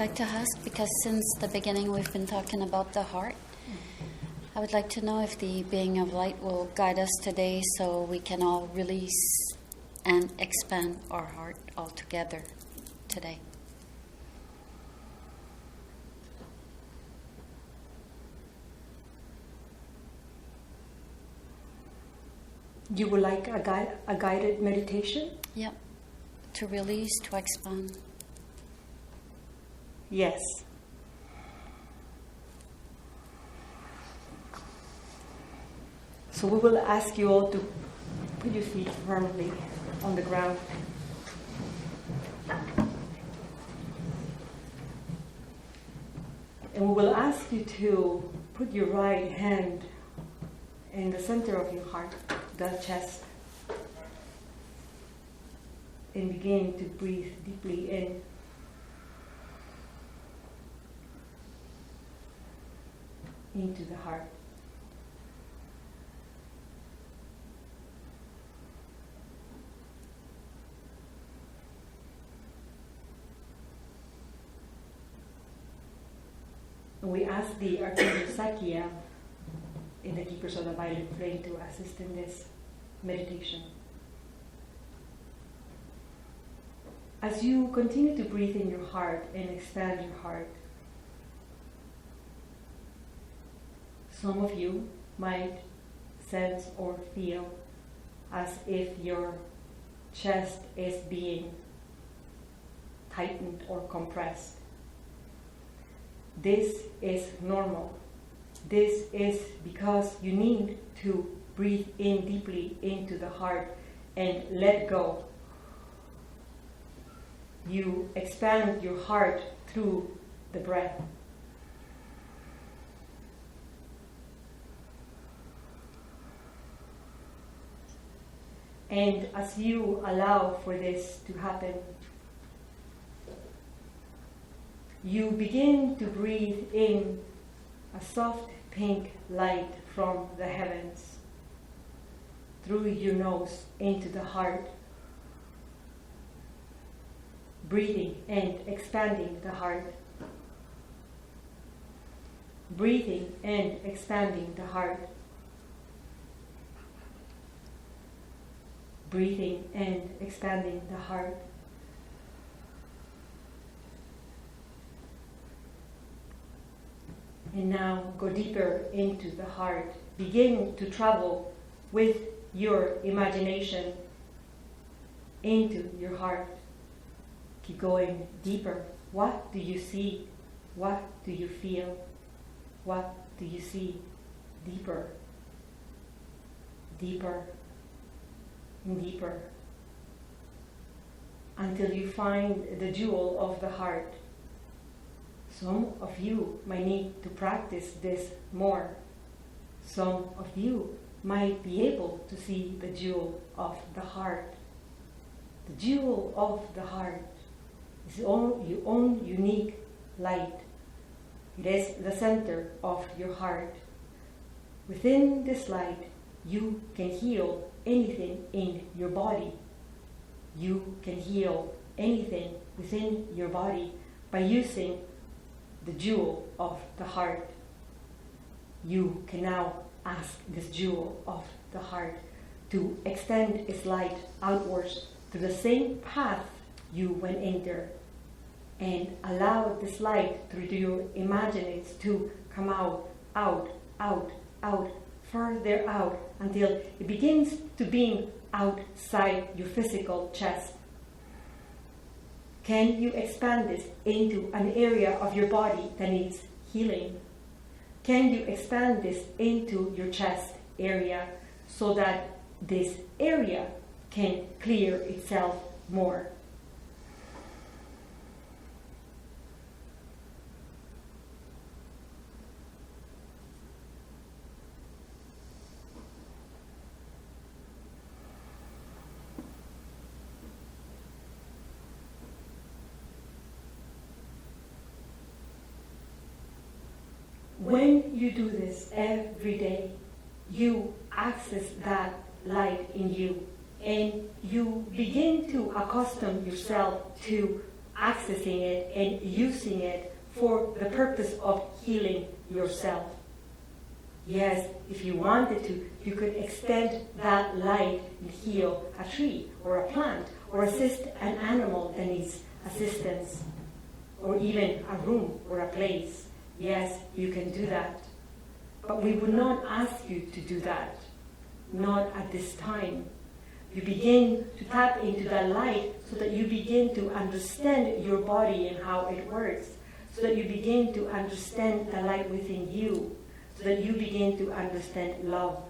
like to ask, because since the beginning we've been talking about the heart, I would like to know if the being of light will guide us today so we can all release and expand our heart all together today. You would like a guided meditation? Yep. To release, to expand. Yes. So we will ask you all to put your feet firmly on the ground. And we will ask you to put your right hand in the center of your heart, the chest, and begin to breathe deeply in. Into the heart. And we ask the Archangel Sakia in the Keepers of the Violet Flame to assist in this meditation. As you continue to breathe in your heart and expand your heart, some of you might sense or feel as if your chest is being tightened or compressed. This is normal. This is because you need to breathe in deeply into the heart and let go. You expand your heart through the breath. And as you allow for this to happen, you begin to breathe in a soft pink light from the heavens through your nose into the heart, breathing and expanding the heart, breathing and expanding the heart, breathing and expanding the heart. And now go deeper into the heart. Begin to travel with your imagination into your heart. Keep going deeper. What do you see? What do you feel? What do you see? Deeper. Deeper. And deeper. Until you find the jewel of the heart. Some of you might need to practice this more. Some of you might be able to see the jewel of the heart. The jewel of the heart is your own unique light. It is the center of your heart. Within this light, you can heal anything in your body. You can heal anything within your body by using the jewel of the heart. You can now ask this jewel of the heart to extend its light outwards to the same path you went in there, and allow this light through your imaginations to come out, further out, until it begins to beam outside your physical chest. Can you expand this into an area of your body that needs healing? Can you expand this into your chest area so that this area can clear itself more? When you do this every day, you access that light in you, and you begin to accustom yourself to accessing it and using it for the purpose of healing yourself. Yes, if you wanted to, you could extend that light and heal a tree or a plant or assist an animal that needs assistance, or even a room or a place. Yes, you can do that. But we would not ask you to do that. Not at this time. You begin to tap into that light so that you begin to understand your body and how it works. So that you begin to understand the light within you. So that you begin to understand love.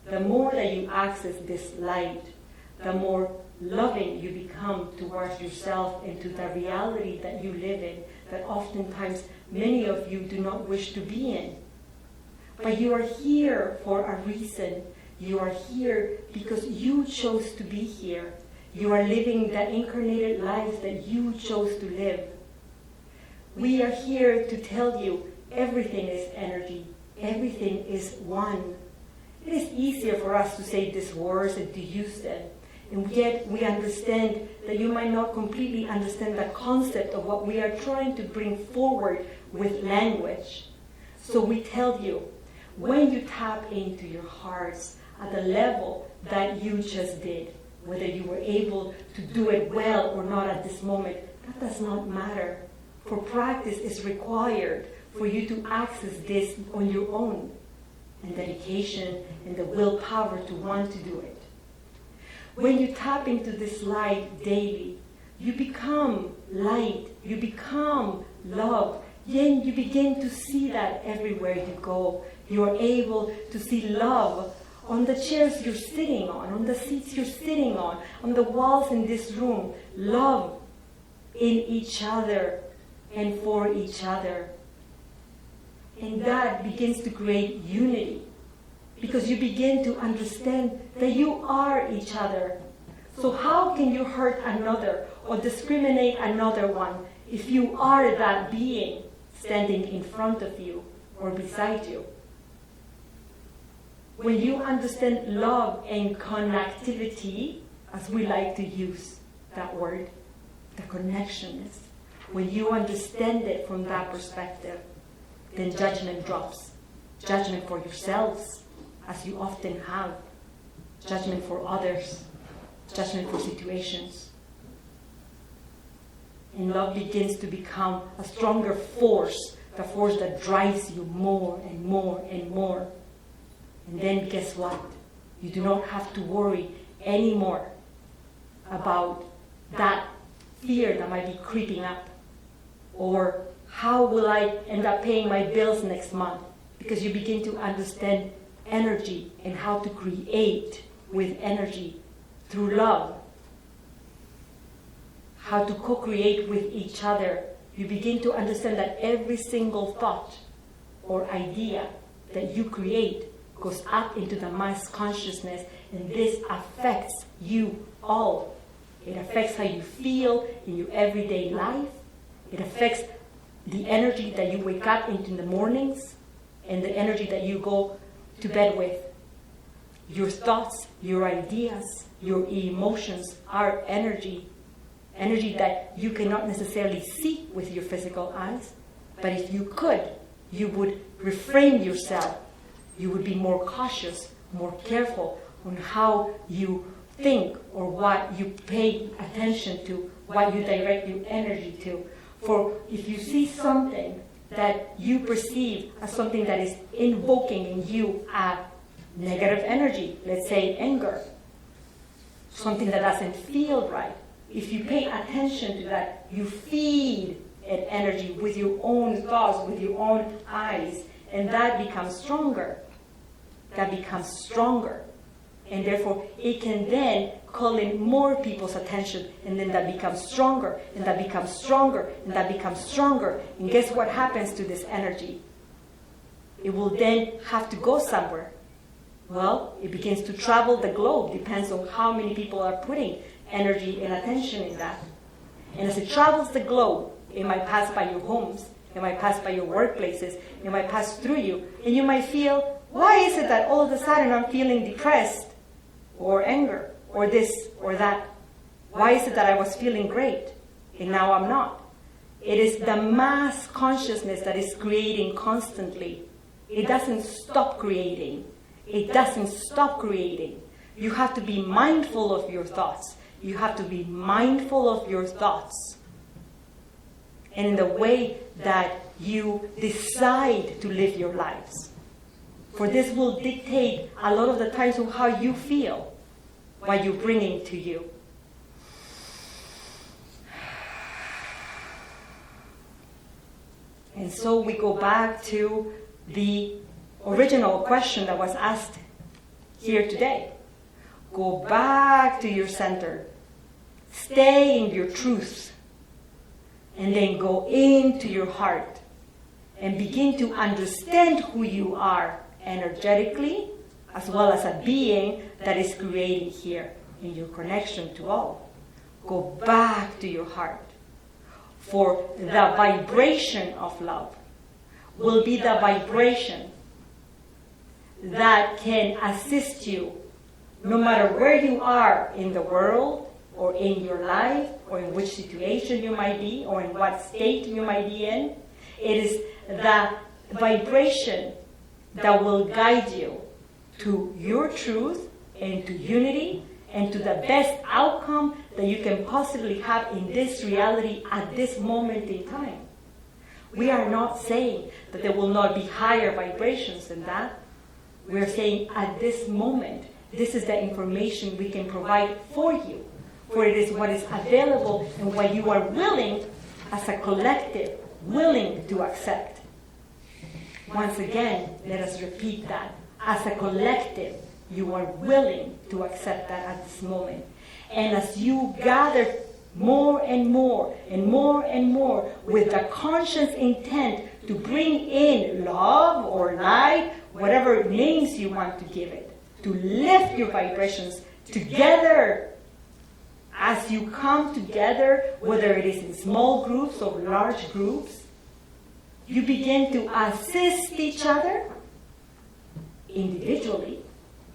The more that you access this light, the more loving you become towards yourself and to the reality that you live in, that oftentimes many of you do not wish to be in. But you are here for a reason. You are here because you chose to be here. You are living the incarnated lives that you chose to live. We are here to tell you everything is energy. Everything is one. It is easier for us to say these words and to use them. And yet we understand that you might not completely understand the concept of what we are trying to bring forward with language. So we tell you, when you tap into your hearts at the level that you just did, whether you were able to do it well or not at this moment, that does not matter. For practice is required for you to access this on your own, and dedication and the willpower to want to do it. When you tap into this light daily, you become light, you become love. Then you begin to see that everywhere you go. You are able to see love on the chairs you're sitting on the seats you're sitting on the walls in this room. Love in each other and for each other. And that begins to create unity. Because you begin to understand that you are each other. So how can you hurt another or discriminate another one if you are that being standing in front of you or beside you? When you understand love and connectivity, as we like to use that word, the connectionness, when you understand it from that perspective, then judgment drops. Judgment for yourselves, as you often have. Judgment for others. Judgment for situations. And love begins to become a stronger force, the force that drives you more and more and more. And then guess what? You do not have to worry anymore about that fear that might be creeping up. Or how will I end up paying my bills next month? Because you begin to understand energy and how to create with energy through love. How to co-create with each other. You begin to understand that every single thought or idea that you create goes up into the mass consciousness, and this affects you all. It affects how you feel in your everyday life. It affects the energy that you wake up into in the mornings and the energy that you go to bed with. Your thoughts, your ideas, your emotions are energy. Energy that you cannot necessarily see with your physical eyes. But if you could, you would reframe yourself. You would be more cautious, more careful on how you think or what you pay attention to, what you direct your energy to. For if you see something that you perceive as something that is invoking in you a negative energy, let's say anger, something that doesn't feel right, if you pay attention to that, you feed it energy with your own thoughts, with your own eyes, and that becomes stronger. That becomes stronger. And therefore, it can then call in more people's attention, and then that becomes stronger, and that becomes stronger, and that becomes stronger. And guess what happens to this energy? It will then have to go somewhere. Well, it begins to travel the globe. Depends on how many people are putting energy and attention in that. And as it travels the globe, it might pass by your homes, it might pass by your workplaces, it might pass through you, and you might feel, why is it that all of a sudden I'm feeling depressed or anger or this or that? Why is it that I was feeling great? and now I'm not. It is the mass consciousness that is creating constantly. It doesn't stop creating. It doesn't stop creating. You have to be mindful of your thoughts. You have to be mindful of your thoughts. And in the way that you decide to live your lives. For this will dictate a lot of the times of how you feel, what you're bringing to you. And so we go back to the original question that was asked here today. Go back to your center. Stay in your truth. And then go into your heart. And begin to understand who you are energetically, as well as a being that is creating here in your connection to all. Go back to your heart. For the vibration of love will be the vibration that can assist you no matter where you are in the world or in your life or in which situation you might be or in what state you might be in. It is the vibration that will guide you to your truth and to unity and to the best outcome that you can possibly have in this reality at this moment in time. We are not saying that there will not be higher vibrations than that. We are saying at this moment, this is the information we can provide for you. For it is what is available and what you are willing, as a collective, willing to accept. Once again, let us repeat that. As a collective, you are willing to accept that at this moment. And as you gather more and more and more and more with the conscious intent to bring in love or light, whatever names you want to give it, to lift your vibrations together. As you come together, whether it is in small groups or large groups, you begin to assist each other individually,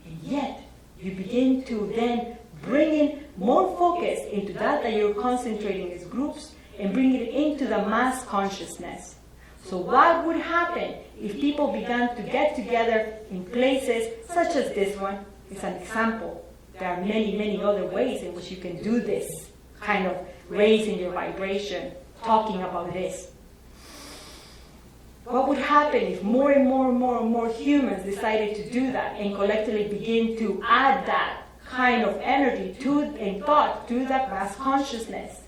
and yet you begin to then bring in more focus into that you're concentrating as groups and bring it into the mass consciousness. So what would happen if people began to get together in places such as this one? It's an example. There are many, many other ways in which you can do this kind of raising your vibration, talking about this. What would happen if more and more and more and more humans decided to do that and collectively begin to add that kind of energy to and thought to that mass consciousness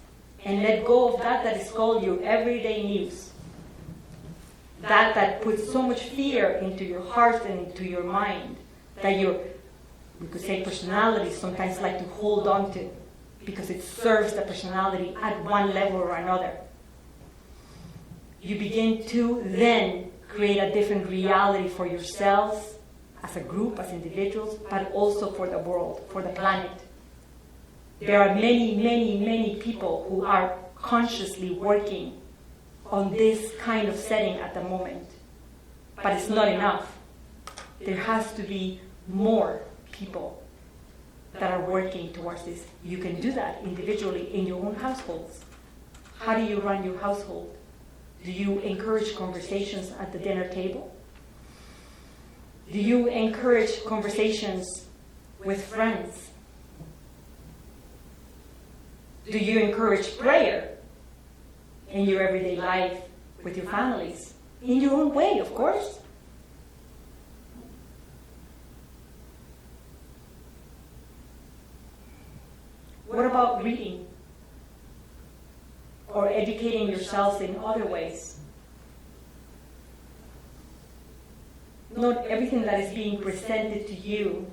and let go of that is called your everyday news? That puts so much fear into your heart and into your mind that we could say personalities sometimes like to hold on to because it serves the personality at one level or another. You begin to then create a different reality for yourselves as a group, as individuals, but also for the world, for the planet. There are many, many, many people who are consciously working on this kind of setting at the moment. But it's not enough. There has to be more people that are working towards this. You can do that individually in your own households. How do you run your household? Do you encourage conversations at the dinner table? Do you encourage conversations with friends? Do you encourage prayer in your everyday life with your families? In your own way, of course. What about reading? Or educating yourselves in other ways? Not everything that is being presented to you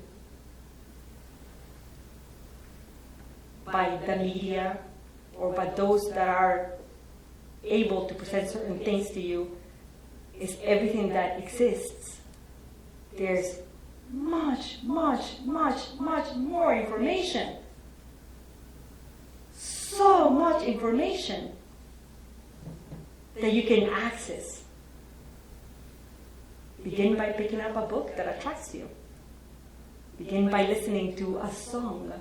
by the media or by those that are able to present certain things to you is everything that exists. There's much, much, much, much more information. So much information that you can access. Begin by picking up a book that attracts you. Begin by listening to a song.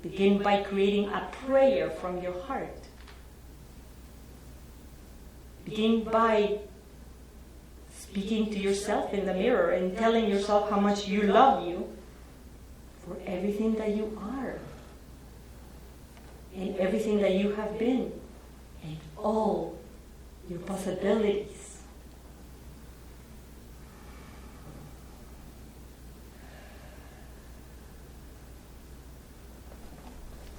Begin by creating a prayer from your heart. Begin by speaking to yourself in the mirror and telling yourself how much you love you for everything that you are and everything that you have been and all your possibilities.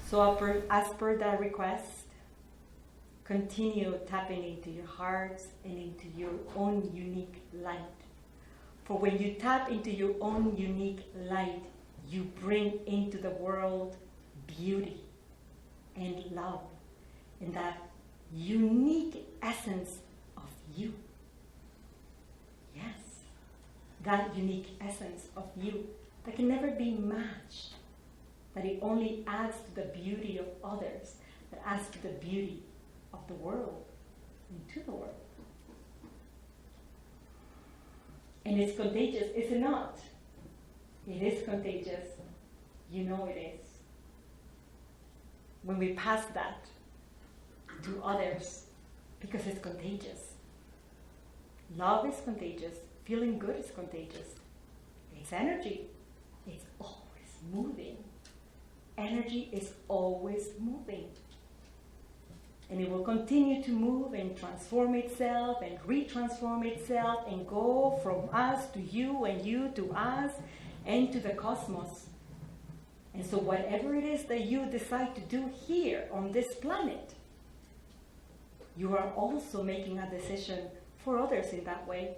So as per that request, continue tapping into your hearts and into your own unique light. For when you tap into your own unique light, you bring into the world beauty and love and that unique essence of you. Yes, that unique essence of you that can never be matched, that it only adds to the beauty of others, that adds to the beauty of the world, into the world. And it's contagious, is it not? It is contagious. You know it is. When we pass that to others, because it's contagious. Love is contagious. Feeling good is contagious. It's energy. It's always moving. Energy is always moving. And it will continue to move and transform itself and retransform itself and go from us to you and you to us and to the cosmos. And so whatever it is that you decide to do here on this planet, you are also making a decision for others in that way.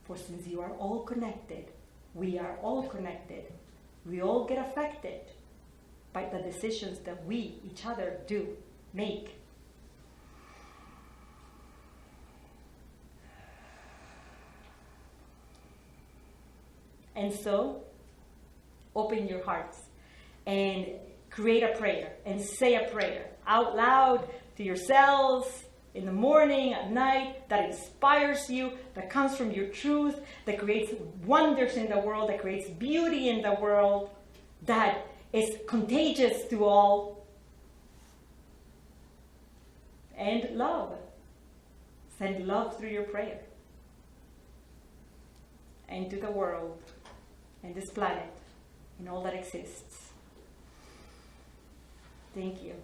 For since you are all connected, we are all connected, we all get affected by the decisions that we, each other, do, make. And so, open your hearts and create a prayer and say a prayer out loud to yourselves in the morning, at night, that inspires you, that comes from your truth, that creates wonders in the world, that creates beauty in the world, that is contagious to all. And love. Send love through your prayer. And to the world, and this planet, and all that exists. Thank you.